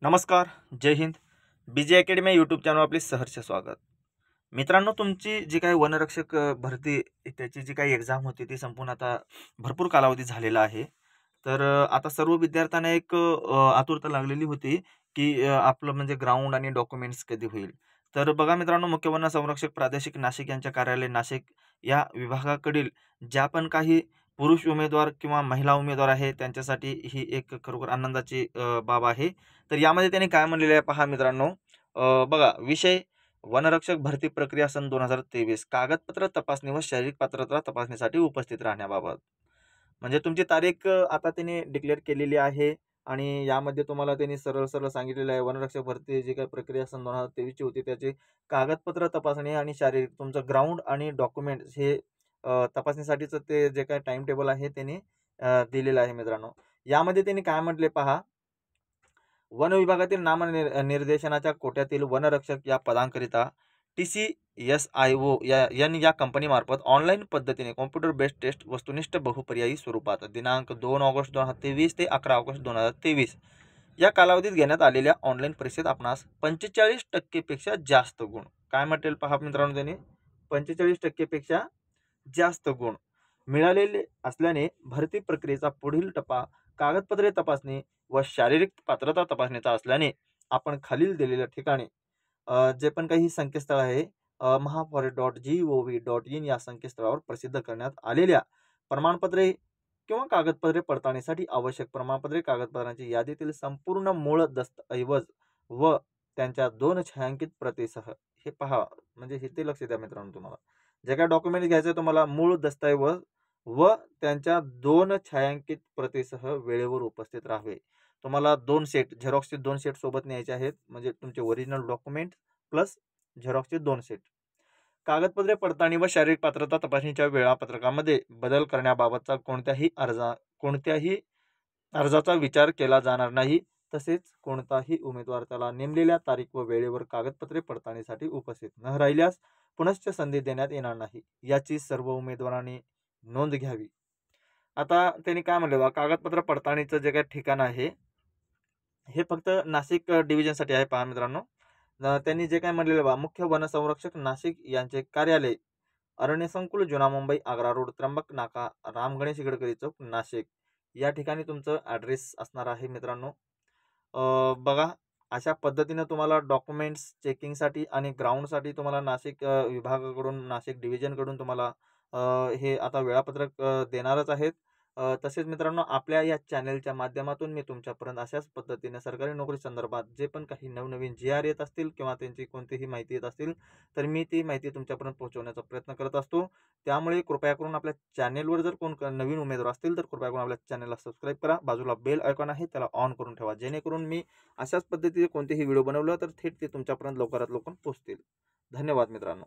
नमस्कार, जय हिंद. बीजे academy YouTube channel आपले सहर्ष स्वागत. मित्रांनो, तुमची जी काही वनरक्षक भरती त्याची जी काही एक्झाम होती ती संपूर्ण आता भरपूर कालावधी झालेला आहे. तर आता सर्व विद्यार्थ्यांना एक आतुरता लागलेली होती की आपलं म्हणजे ग्राउंड आणि डॉक्युमेंट्स कधी होईल. तर बघा मित्रांनो, मुख्य वन संरक्षक प्रादेशिक नाशिक यांच्या कार्यालय नाशिक या विभागाकडील ज्या पण काही पुरुष उमेदवार किंवा महिला उमेदवार आहे त्यांच्यासाठी ही एक खरोखर आनंदाची बाब आहे. तर यामध्ये त्यांनी काय म्हणलेलं आहे पहा मित्रांनो. बघा विषय वनरक्षक भरती प्रक्रिया सन 2023 कागदपत्र तपासणी व शारीरिक पात्रता तपासणीसाठी उपस्थित राहण्याबाबत. म्हणजे तुमची तारीख आता त्यांनी डिक्लेअर केलेली आहे आणि यामध्ये तुम्हाला त्यांनी सरळ सरळ सांगितलेलं आहे वनरक्षक भरती जी काही प्रक्रिया सन 2023 ची होती त्याची कागदपत्र तपासणी आणि शारीरिक तुमचं ग्राउंड आणि डॉक्युमेंट्स हे तपासणीसाठीचं ते जे काही टाइम टेबल आहे त्यांनी दिलेलं आहे मित्रांनो. यामध्ये त्यांनी काय म्हटले पहा. वन विभागातील नामनिर्देशनाच्या कोट्यातील वनरक्षक या पदांकरिता TCSIO या कंपनीमार्फत ऑनलाईन पद्धतीने कॉम्प्युटर बेस्ड टेस्ट वस्तुनिष्ठ बहुपर्यायी स्वरूपात दिनांक 2 ऑगस्ट 2023 ते 11 ऑगस्ट 2023 या कालावधीत घेण्यात आलेल्या ऑनलाईन परीक्षेत आपणास 45% पेक्षा जास्त गुण काय म्हटेल पहा मित्रांनो. त्यांनी 45% पेक्षा जास्त गुण मिळालेले असल्याने भरती प्रक्रियेचा पुढील टप्पा कागदपत्रे तपासणी व शारीरिक पात्रता तपासणीचा असल्याने आपण खालील दिलेल्या ठिकाणी जे पण काही संकेतस्थळ आहे महाफॉरेस्ट.gov.in या संकेतस्थळावर प्रसिद्ध करण्यात आलेल्या प्रमाणपत्रे किंवा कागदपत्रे पडताळणीसाठी आवश्यक प्रमाणपत्रे कागदपत्रांची यादीतील संपूर्ण मूळ दस्तऐवज व त्यांच्या 2 छायांकित प्रतीसह हे पहा. म्हणजे हे ते लक्ष द्या मित्रांनो, तुम्हाला जे काय डॉक्युमेंट घ्यायचे तुम्हाला मूळ दस्तऐवज व त्यांच्या 2 छायांकित प्रतीसह वेळेवर उपस्थित राहावे. तुम्हाला 2 सेट झेरॉक्सचे 2 सेट सोबत न्यायचे आहेत. म्हणजे तुमचे ओरिजिनल डॉक्युमेंट प्लस झेरॉक्सचे 2 सेट. कागदपत्रे पडताळणी व शारीरिक पात्रता तपासणीच्या वेळापत्रकामध्ये बदल करण्याबाबतचा कोणत्याही अर्जाचा विचार केला जाणार नाही. तसेच कोणताही उमेदवार त्याला नेमलेल्या तारीख व वेळेवर कागदपत्रे पडताळणीसाठी उपस्थित न राहिल्यास पुनश्च संधी देण्यात येणार नाही याची सर्व उमेदवारांनी नोंद घ्यावी. आता त्यांनी काय म्हणले कागदपत्र पडताळणीचं जे काही ठिकाण आहे हे फक्त नाशिक डिव्हिजनसाठी आहे पहा मित्रांनो. त्यांनी जे काय म्हणलेलं बा मुख्य वन संरक्षक नाशिक यांचे कार्यालय अरण्य संकुल जुना मुंबई आग्रा रोड त्र्यंबक नाका राम गणेश गडकरी चौक नाशिक या ठिकाणी तुमचं ॲड्रेस असणार आहे मित्रांनो. बघा अशा पद्धतीने तुम्हाला डॉक्युमेंट्स चेकिंगसाठी आणि ग्राउंडसाठी तुम्हाला नाशिक विभागाकडून नाशिक डिव्हिजनकडून तुम्हाला हे आता वेळापत्रक देणारच आहेत. तसेच मित्रांनो, आपल्या या चॅनलच्या माध्यमातून मी तुमच्यापर्यंत अशाच पद्धतीने सरकारी नोकरी संदर्भात जे पण काही नवनवीन GR येत असतील किंवा त्यांची कोणतीही माहिती येत असतील तर मी ती माहिती तुमच्यापर्यंत पोहोचवण्याचा प्रयत्न करत असतो. त्यामुळे कृपया करून आपल्या चॅनेलवर जर कोण नवीन उमेदवार असतील तर कृपया करून आपल्या चॅनलला सबस्क्राईब करा. बाजूला बेल आयकॉन आहे त्याला ऑन करून ठेवा, जेणेकरून मी अशाच पद्धतीचे कोणतेही व्हिडिओ बनवलं तर थेट ते तुमच्यापर्यंत लवकरात लवकर पोहोचतील. धन्यवाद मित्रांनो.